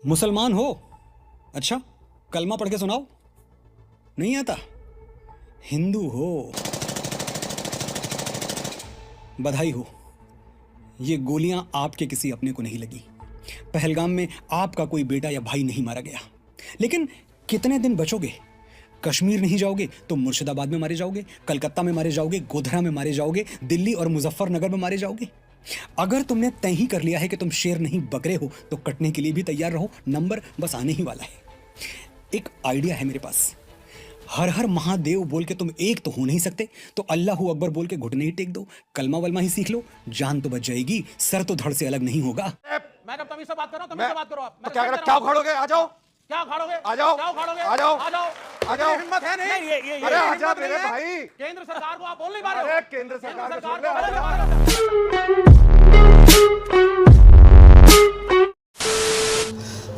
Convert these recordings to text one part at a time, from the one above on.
मुसलमान हो? अच्छा, कलमा पढ़ के सुनाओ। नहीं आता? हिंदू हो? बधाई हो, ये गोलियां आपके किसी अपने को नहीं लगी। पहलगाम में आपका कोई बेटा या भाई नहीं मारा गया। लेकिन कितने दिन बचोगे? कश्मीर नहीं जाओगे तो मुर्शिदाबाद में मारे जाओगे, कलकत्ता में मारे जाओगे, गोधरा में मारे जाओगे, दिल्ली और मुजफ्फरनगर में मारे जाओगे। अगर तुमने तय ही कर लिया है कि तुम शेर नहीं बकरे हो तो कटने के लिए भी तैयार रहो, नंबर बस आने ही वाला है। एक आइडिया है मेरे पास। हर हर महादेव बोल के तुम एक तो हो नहीं सकते, तो अल्लाहू अकबर बोल के घुटने ही टेक दो, कलमा वलमा ही सीख लो, जान तो बच जाएगी, सर तो धड़ से अलग नहीं होगा। मैं जब तमीज से बात कर रहा हूं, तमीज से बात करो आप। तो क्या उखाड़ोगे? आ जाओ। क्या उखाड़ोगे? आ जाओ। क्या उखाड़ोगे? आ जाओ। आ जाओ। आ जाओ। हिम्मत है नहीं? ये अरे आ जा मेरे भाई। केंद्र सरकार को आप बोल नहीं पा रहे हो। अरे केंद्र सरकार को छोड़ बोल दे। नहीं पा रहे हो।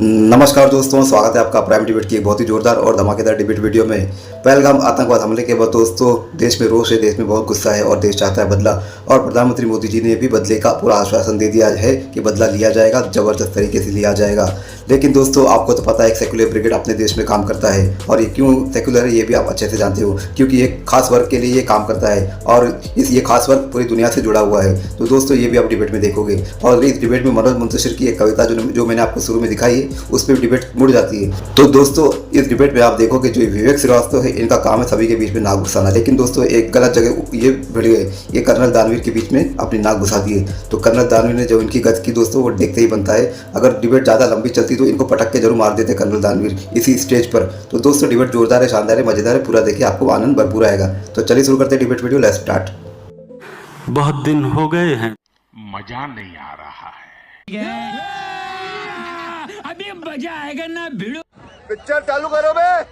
नमस्कार दोस्तों, स्वागत है आपका प्राइम डिबेट की एक बहुत ही जोरदार और धमाकेदार डिबेट वीडियो में। पहलगाम आतंकवाद हमले के बाद दोस्तों देश में रोष है, देश में बहुत गुस्सा है और देश चाहता है बदला। और प्रधानमंत्री मोदी जी ने भी बदले का पूरा आश्वासन दे दिया है कि बदला लिया जाएगा, जबरदस्त तरीके से लिया जाएगा। लेकिन दोस्तों आपको तो पता है एक सेक्युलर ब्रिगेड अपने देश में काम करता है, और ये क्यों सेक्युलर है ये भी आप अच्छे से जानते हो, क्योंकि एक खास वर्ग के लिए ये काम करता है और ये खास वर्ग पूरी दुनिया से जुड़ा हुआ है। तो दोस्तों ये भी आप डिबेट में देखोगे। और इस डिबेट में मनोज मुंतशिर की एक कविता जो मैंने आपको शुरू में दिखाई है उस पर डिबेट मुड़ जाती है। तो दोस्तों इस डिबेट में आप देखोगे जो विवेक श्रीवास्तव है इनका काम है सभी के बीच में नाक घुसाना। लेकिन दोस्तों एक गलत जगह ये भिड़ गए, ये कर्नल दानवीर के बीच में अपनी नाक घुसा दिए। तो कर्नल दानवीर ने जो इनकी गत की दोस्तों वो देखते ही बनता है। अगर डिबेट ज़्यादा लंबी चलती तो इनको पटक के जरूर मार देते कर्नल दानवीर इसी स्टेज पर। तो दोस्तों डिबेट जोरदार है, शानदार है, मजेदार है, पूरा देखिए, आपको आनंद भरपूर आएगा। तो चलिए शुरू करते हैं डिबेट वीडियो, लेट्स स्टार्ट। बहुत दिन हो गए हैं, मजा नहीं आ रहा है। अभी मजा आएगा ना भिड़ो। पिक्चर चालू करो बे।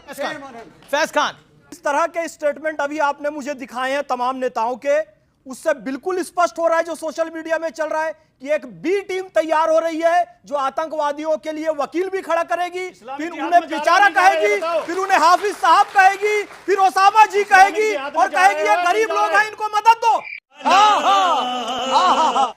फैज खान, इस तरह के स्टेटमेंट अभी आपने मुझे दिखाए हैं तमाम नेताओं के, उससे बिल्कुल स्पष्ट हो रहा है जो सोशल मीडिया में चल रहा है कि एक बी टीम तैयार हो रही है जो आतंकवादियों के लिए वकील भी खड़ा करेगी, फिर उन्हें बेचारा कहेगी, फिर उन्हें हाफिज साहब कहेगी, फिर ओसामा जी कहेगी और कहेगी ये गरीब लोग हैं इनको मदद दो।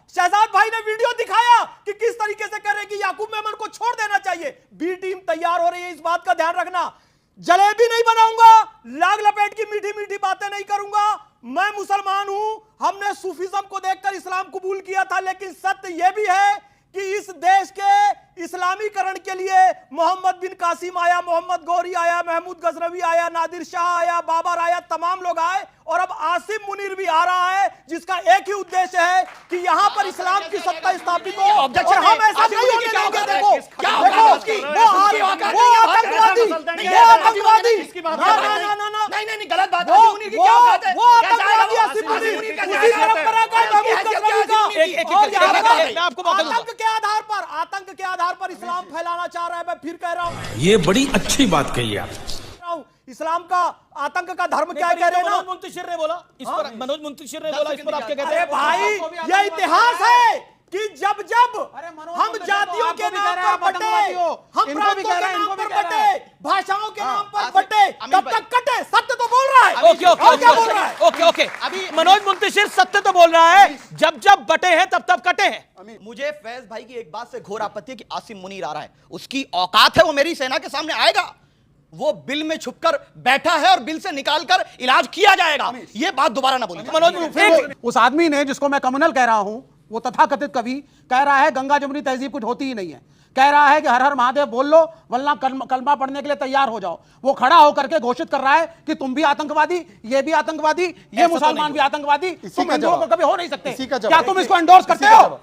शहजाद भाई ने वीडियो दिखाया कि किस तरीके से करेगी, याकूब मेमन को छोड़ देना चाहिए। बी टीम तैयार हो रही है, इस बात का ध्यान रखना। जलेबी नहीं बनाऊंगा, लाग लपेट की मीठी मीठी बातें नहीं करूंगा। मैं मुसलमान हूं, हमने सूफीज्म को देखकर इस्लाम कबूल किया था, लेकिन सत्य यह भी है कि इस देश के इस्लामीकरण के लिए मोहम्मद बिन कासिम आया, मोहम्मद गौरी आया, महमूद गजनवी आया, नादिर शाह आया, बाबर आया, तमाम लोग आए और अब आसिम मुनीर भी आ रहा है जिसका एक ही उद्देश्य है कि यहां पर इस्लाम की सत्ता स्थापित हो। और हम ऐसा नहीं होने देंगे। देखो वो आतंकवादी नहीं गलत बात है। मुनीर की क्या औकात है? वो आतंकवादी आसिम मुनीर उसी परंपरा का महमूद गजनवी का आतंक के आधार पर इस्लाम फैलाना चाह रहा है। मैं फिर कह रहा हूं, ये बड़ी अच्छी बात कही आप। इस्लाम का आतंक का धर्म क्या कह रहे हैं? मनोज मुंतशिर ने बोला इस पर, मनोज मुंतशिर ने बोला इस पर, आप क्या कहते अरे हैं? भाई ये इतिहास है कि जब जब हम जातियों के नाम पर बटे, हम प्रांतों के नाम पर बटे, भाषाओं के नाम पर बटे, तब तक कटे। सत्य तो बोल रहा है। ओके अभी मनोज मुंतशिर सत्य तो बोल रहा है, जब जब बटे हैं तब तब कटे हैं। मुझे फैज भाई की एक बात से घोर आपत्ति है कि आसिम मुनीर आ रहा है, उसकी औकात है, वो मेरी सेना के सामने आएगा, वो बिल में छुपकर बैठा है और बिल से निकालकर इलाज किया जाएगा। ये बात दोबारा ना बोलिए। मनोज, उस आदमी ने जिसको मैं कम्युनल कह रहा हूं, वो तथाकथित कवि कह रहा है गंगा जमुनी तहजीब कुछ होती ही नहीं है, कह रहा है कि हर हर महादेव बोल लो वरना कलमा पढ़ने के लिए तैयार हो जाओ। वो खड़ा होकर के घोषित कर रहा है कि तुम भी आतंकवादी, ये भी आतंकवादी, ये मुसलमान भी आतंकवादी, तुम हिंदुओं को कभी हो नहीं सकते। क्या तुम इसको एंडोर्स करते हो?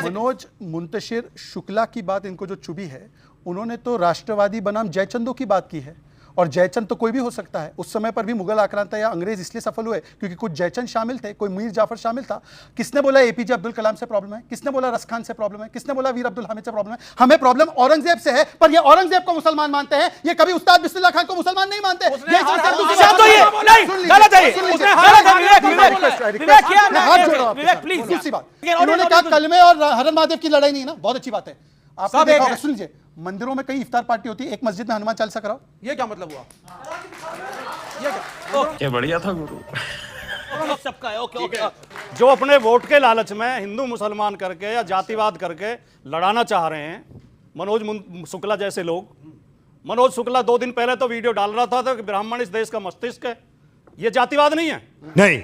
मनोज मुंतशिर शुक्ला की बात इनको जो चुभी है, उन्होंने तो राष्ट्रवादी बनाम जयचंदों की बात की है, और जयचंद तो कोई भी हो सकता है। उस समय पर भी मुगल आक्रांता या अंग्रेज इसलिए सफल हुए क्योंकि कुछ जयचंद शामिल थे, कोई मीर जाफर शामिल था। किसने बोला एपीजे अब्दुल कलाम से प्रॉब्लम है? किसने बोला रस खान से प्रॉब्लम है? किसने बोला वीर अब्दुल हामिद से प्रॉब्लम है? हमें प्रॉब्लम औरंगजेब से है, पर ये औरंगजेब को मुसलमान मानते हैं, ये कभी उस्ताद बिस्मिल्लाह खान को मुसलमान नहीं मानते। उन्होंने कहा कलमे और हरन महादेव की लड़ाई नहीं ना, बहुत अच्छी बात है। आपने देखा होगा, सुन लीजिए, मंदिरों में कई इफ्तार पार्टी होती है, एक मस्जिद में हनुमान चालीसा कराओ। ये क्या मतलब हुआ? ये बढ़िया था गुरु। सबका है। ओके जो अपने वोट के लालच में हिंदू मुसलमान करके या जातिवाद करके लड़ाना चाह रहे हैं, मनोज शुक्ला जैसे लोग। मनोज शुक्ला 2 दिन पहले तो वीडियो डाल रहा था कि ब्राह्मण इस देश का मस्तिष्क है। ये जातिवाद नहीं है? नहीं।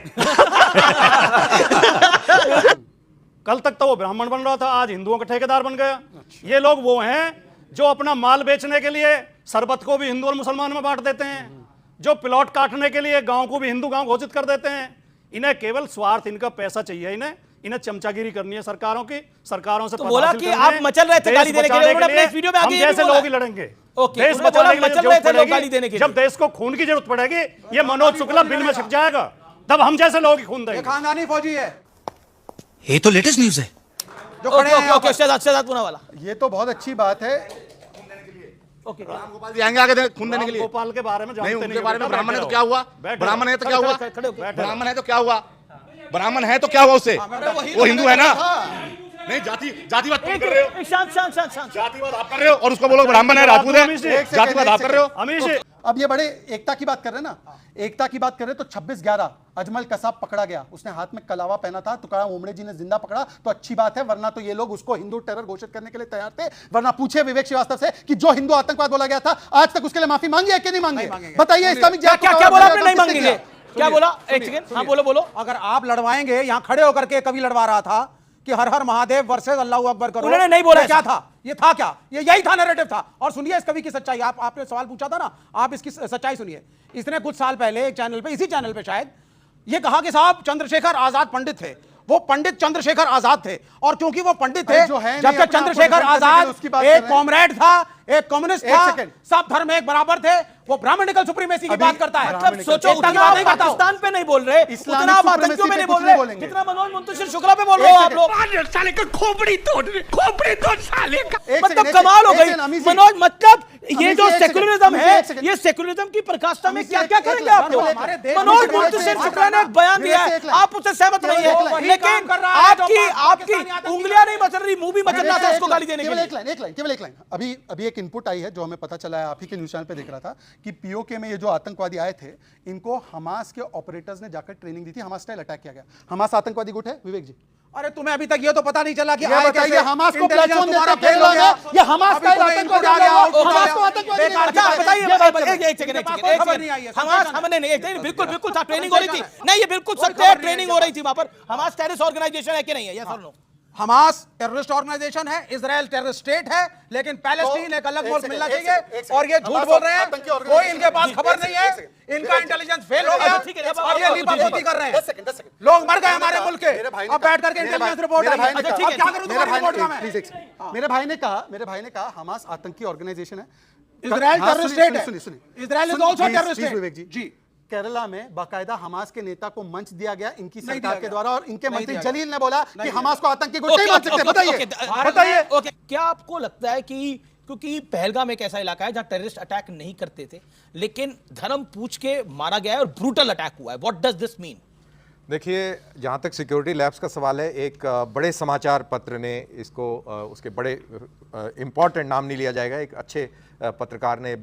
कल तक तो वो ब्राह्मण बन रहा था, आज हिंदुओं का ठेकेदार बन गया। ये लोग वो हैं जो अपना माल बेचने के लिए शरबत को भी हिंदू और मुसलमान में बांट देते हैं, जो प्लॉट काटने के लिए गांव को भी हिंदू गांव घोषित कर देते हैं। इन्हें केवल स्वार्थ, इनका पैसा चाहिए। इन्हें चमचागिरी करनी है सरकारों की, सरकारों से। तो बोला कि आप मचल रहे थे गाली देने के लिए, उन्होंने अपने इस वीडियो में आगे हम जैसे लोग ही लड़ेंगे। देश बचाने के लिए जरूरत पड़ेगी, जब देश को खून की जरूरत पड़ेगी, ये मनोज शुक्ला बिल में छिप जाएगा, तब हम जैसे लोग ही खून देंगे। खानदानी फौजी है, ये तो लेटेस्ट न्यूज है। जो खड़े हैं यहाँ पर। शहजाद पूनावाला, ये तो बहुत अच्छी बात है। गोपाल जी आएंगे आगे खून देने के लिए। गोपाल के बारे में नहीं, जानते उनके बारे में ब्राह्मण है तो क्या हुआ? ब्राह्मण है तो क्या हुआ? ब्राह्मण है तो क्या हुआ? ब्राह्मण है तो क्या हुआ उससे? वो हिंदू है ना? नहीं, जातिवाद तुम कर रहे हो। शांत जातिवाद आप कर रहे हो और उसको बोलो ब्राह्मण है, राजपूत है। जातिवाद आप कर रहे हो। अमीश, अब ये बड़े एकता की बात कर रहे हैं ना, एकता की बात कर रहे हैं तो 26/11 अजमल कसाब पकड़ा गया, उसने हाथ में कलावा पहना था, तुकाराम ओमड़े जी ने जिंदा पकड़ा, तो अच्छी बात है, वरना तो ये लोग उसको हिंदू टेरर घोषित करने के लिए तैयार थे। वरना पूछे विवेक श्रीवास्तव से कि जो हिंदू आतंकवाद बोला गया था, आज तक उसके लिए माफी मांगी है कि नहीं मांगी? बताइए। इस्लामिक जिहाद क्या बोला आपने? नहीं मांगेंगे, क्या बोला? एक सेकंड, हाँ बोलो। अगर आप लड़वाएंगे, यहाँ खड़े होकर के कभी लड़वा रहा था कि हर हर महादेव वर्सेस अल्लाह अकबर करो, उन्होंने नहीं बोला। क्या था? ये था क्या? ये यही था नैरेटिव था। और सुनिए इस कवि की सच्चाई, आपने सवाल पूछा था ना, आप इसकी सच्चाई सुनिए। इसने कुछ साल पहले एक चैनल पे, इसी चैनल पे शायद, ये कहा कि साहब चंद्रशेखर आजाद पंडित थे, वो पंडित चंद्रशेखर आजाद थे, और क्योंकि वो पंडित थे, जबकि चंद्रशेखर आजाद एक कॉमरेड था, एक कम्युनिस्ट था, सब धर्म एक बराबर थे, वो ब्राह्मणिकल सुप्रीमेसी की बात करता है। मतलब सोचो, उतना पाकिस्तान पे नहीं बोल रहे, उतना आप आतंकियों पे नहीं बोल रहे, जितना मनोज मुंतशिर शुक्ला पे बोल रहे हो आप लोग। साले का खोपड़ी तोड़ साले का। मतलब कमाल हो गई मनोज। मतलब ये जो सेक्युलरिज्म है, ये सेक्युलरिज्म की प्रकाष्ठा में क्या क्या करेंगे आप लोग? मनोज मुंतशिर शुक्ला ने एक बयान दिया है, आप उससे सहमत नहीं है, लेकिन आपकी उंगलियां नहीं मचल रही, मुंह भी मचलना था उसको गाली देने के लिए। केवल एक लाइन। अभी एक इनपुट आई है जो हमें पता चला है, आप ही के न्यूज़ चैनल पे देख रहा था कि पीओके में ये जो आतंकवादी आए थे, इनको हमास के ऑपरेटर्स ने जाकर ट्रेनिंग दी थी, हमास स्टाइल अटैक किया गया। हमास आतंकवादी गुट है विवेक जी? अरे तुम्हें अभी तक ये तो पता नहीं चला कि ये बताइए, हमास को प्लेटफॉर्म देता फेल हो गया, ये हमास का आतंकवादी आ गया, हमास को आतंकवादी बताइए। एक सेकंड, हमास हमने नहीं, बिल्कुल था, ट्रेनिंग हो रही थी। नहीं, ये बिल्कुल सत्य है, ट्रेनिंग हो रही थी वहां पर। हमास टेररिस्ट ऑर्गेनाइजेशन है कि नहीं है? यस और नो? हमास टेररिस्ट ऑर्गेनाइजेशन है, इजराइल टेररिस्ट स्टेट है, लेकिन पैलेस्टीन एक अलग मुल्क मिलना चाहिए, और ये झूठ बोल रहे हैं। कोई इनके पास खबर नहीं है, इनका इंटेलिजेंस फेल हो गया, अब ये लीपापोती कर रहे हैं। लोग मर गए हमारे मुल्क के, अब बैठ करके इंटेलिजेंस रिपोर्ट आई। क्या करूं तुम्हारी रिपोर्ट का मैं? मेरे भाई ने कहा हमास आतंकी ऑर्गेनाइजेशन है, इजराइल टेररिस्ट स्टेट है, Israel is also terrorist state. Vivek ji, Kerala में बाकायदा हमास के नेता को मंच दिया गया इनकी सरकार के द्वारा, और इनके मंत्री जलील ने बोला कि हमास को आतंकी गुट नहीं मान सकते। बताइए। क्या आपको लगता है कि क्योंकि पहलगाम एक ऐसा इलाका है जहां टेररिस्ट अटैक नहीं करते थे, लेकिन धर्म पूछ के मारा गया है और ब्रूटल अटैक हुआ है, व्हाट डज दिस मीन? देखिए, जहाँ तक सिक्योरिटी लैब्स का सवाल है, एक बड़े समाचार पत्र ने इसको, उसके बड़े इम्पॉर्टेंट नाम नहीं लिया जाएगा, एक अच्छे पत्रकार ने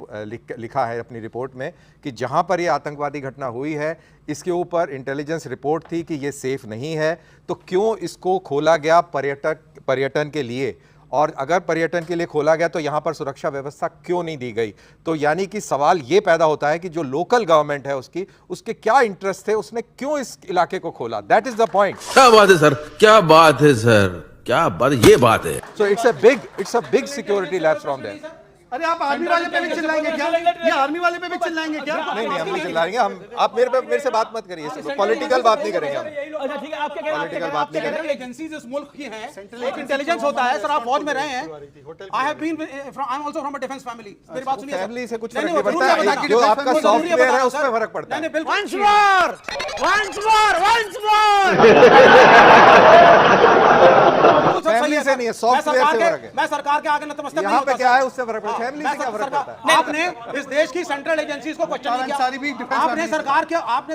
लिखा है अपनी रिपोर्ट में कि जहाँ पर ये आतंकवादी घटना हुई है, इसके ऊपर इंटेलिजेंस रिपोर्ट थी कि ये सेफ नहीं है, तो क्यों इसको खोला गया पर्यटन के लिए, और अगर पर्यटन के लिए खोला गया तो यहाँ पर सुरक्षा व्यवस्था क्यों नहीं दी गई? तो यानी कि सवाल ये पैदा होता है कि जो लोकल गवर्नमेंट है उसके क्या इंटरेस्ट थे, उसने क्यों इस इलाके को खोला? That is the point. क्या बात है सर, क्या बात है सर, क्या बात, ये बात है। So it's a big security labs from there. अरे आप आर्मी वाले पे भी चिल्लाएंगे क्या? ये आर्मी वाले पे भी चिल्लाएंगे क्या? नहीं, हम नहीं चिल्लाएंगे। आप मेरे से बात मत करिए, पॉलिटिकल बात नहीं करेंगे हम। अच्छा ठीक है, आपके पॉलिटिकल बात नहीं करेंगे। एजेंसीज इस मुल्क की हैं, एक इंटेलिजेंस होता है। सर आप फौज में रहे हैं, I have been I am also from a defence family. मेरी बात सुनिए, फैमिली से कुछ फर्क नहीं पड़ता, जो आपका सॉफ्टवेयर है उसमें फर्क पड़ता है। वंस मोर फैमिली से नहीं है, सॉफ्टवेयर से फर्क है। मैं सरकार के आगे नतमस्तक नहीं यहाँ पे होता। क्या है उससे फर्क पड़ता है, फैमिली से क्या फर्क पड़ता है? आपने इस देश की सेंट्रल एजेंसीज को क्वेश्चन नहीं किया। आपने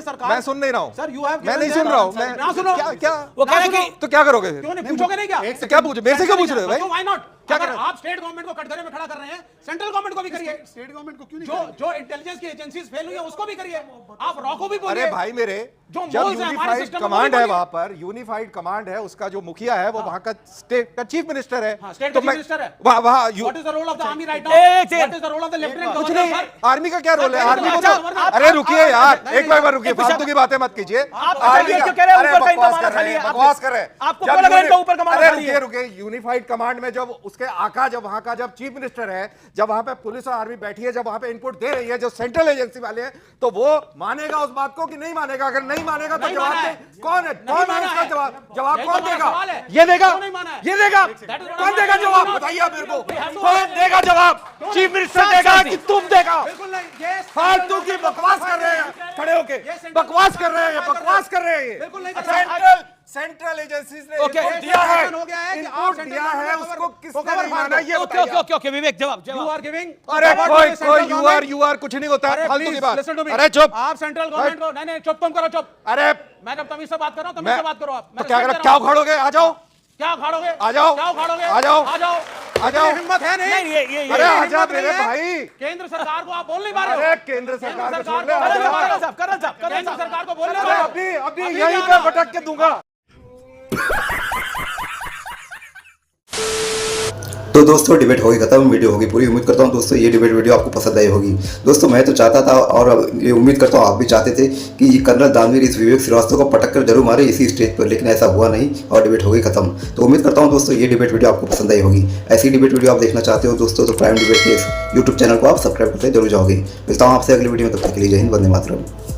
सरकार मैं सुन नहीं रहा हूँ सर, यू हैव, मैं नहीं सुन रहा हूँ। ना सुनो क्या वो कह रहे कि तो क्या करोगे? क्यों नहीं पूछोगे? नहीं क्या क्या पूछो, मेरे से क्यों पूछ रहे हो भाई? Why not? क्या अगर कर रहे हैं? आप स्टेट गवर्नमेंट को कटघरे में खड़ा कर रहे हैं, सेंट्रल गवर्नमेंट को भी करिए। स्टेट गवर्नमेंट को क्यों नहीं जो इंटेलिजेंस की एजेंसीज फेल हुई है उसको भी करिए। आप रॉ को भी बोलिए। अरे भाई मेरे, जो जब मोल्स हैं हमारे यूनिफाइड सिस्टम में, कमांड वो है भी वहां पर, यूनिफाइड कमांड है, उसका जो मुखिया है वो वहां का स्टेट का चीफ मिनिस्टर है। स्टेट तो का चीफ मिनिस्टर है। वहां what is the role of the army right now? एक what is the role of the lieutenant कुछ गवर्नर? नहीं, आर्मी का क्या रोल है? आर्मी को अच्छा, अरे रुकिए यार, नहीं, एक बार नहीं, रुकिए, फालतू की बातें मत कीजिए। आप आर्मी ये का- क्यों कह रहे हैं अरे ऊपर का बकवास कमांड कर रहे हैं, खाली है? बकवास कर रहे हैं। आपको जब क्या लग रहा है यूनि- इनका ऊपर कमांड अरे खाली है? रुकिए रुकिए, यूनिफाइड कमांड में जब उसके आका, जब वहां का जब चीफ मिनिस्टर है, जब वहां पे पुलिस और आर्मी बैठी है, जब वहां पे इनपुट दे रही है जो सेंट्रल एजेंसी वाले हैं, तो वो मानेगा उस बात को कि नहीं मानेगा? अगर नहीं मानेगा तो नहीं जवाब माना दे। है। कौन है? नहीं कौन है माना इसका है। जवाब? जवाब यही कौन तो हमारा देगा? सवाल है। ये देगा? क्यों नहीं माना है? ये देगा? That is what कौन I'm देगा saying. जवाब? No, no. बताइए आप मेरे को। We have to- कौन देगा जवाब? चीफ मिनिस्टर देगा कि तुम देगा? बिल्कुल नहीं, ये फालतू की बकवास कर रहे हैं खड़े होके, बकवास कर रहे हैं, बकवास कर रहे हैं। बिल्कुल नहीं। सेंट्रल एजेंसीज ने ओके, इनपुट दिया है, हो गया है कि आप इनपुट सेंट्रल दिया है, गवर्नमेंट उसको को किसने कवर नहीं माना? ये ओके बताइए। ओके ओके विवेक जवाब You जवाब are giving अरे power to कोई the central कोई government. यू आर कुछ नहीं होता है, अरे फालतू की please, बात। listen to me. अरे चुप। आप सेंट्रल गवर्नमेंट को नहीं चुप, तुम करो चुप। अरे मैं जब तमीज से बात कर रहा हूं तमीज से बात करो आप। तो क्या क्या उखाड़ोगे? आ जाओ, क्या उखाड़ोगे? आ जाओ, क्या उखाड़ोगे? आ जाओ, आ जाओ, आ जाओ। हिम्मत है नहीं? ये अरे आ हिम्मत जा नहीं मेरे है। भाई। केंद्र सरकार को आप बोल नहीं पा रहे हो। अरे केंद्र सरकार को छोड़ दे, सरकार आ को- जा। केंद्र सरकार को बोल नहीं अरे पा रहे हो। अभी अभी यहीं जाना। पे भटक के दूंगा। तो दोस्तों डिबेट होगी खत्म, वीडियो होगी पूरी। उम्मीद करता हूँ दोस्तों ये डिबेट वीडियो आपको पसंद आई होगी। दोस्तों मैं तो चाहता था और ये उम्मीद करता हूँ आप भी चाहते थे कि ये कर्नल दानवीर इस विवेक श्रीवास्तव को पटक कर जरूर मारे इसी स्टेज पर, लेकिन ऐसा हुआ नहीं और डिबेट हो गई खत्म। तो उम्मीद करता हूँ दोस्तों ये डिबेट वीडियो आपको पसंद आई होगी। ऐसी डिबेट वीडियो आप देखना चाहते हो दोस्तों तो प्राइम डिबेट के यूट्यूब चैनल को आप सब्सक्राइब करते जरूर जाओगे। मिलता हूँ आपसे अगली वीडियो में, तब तक के लिए जय हिंद, वंदे मातरम।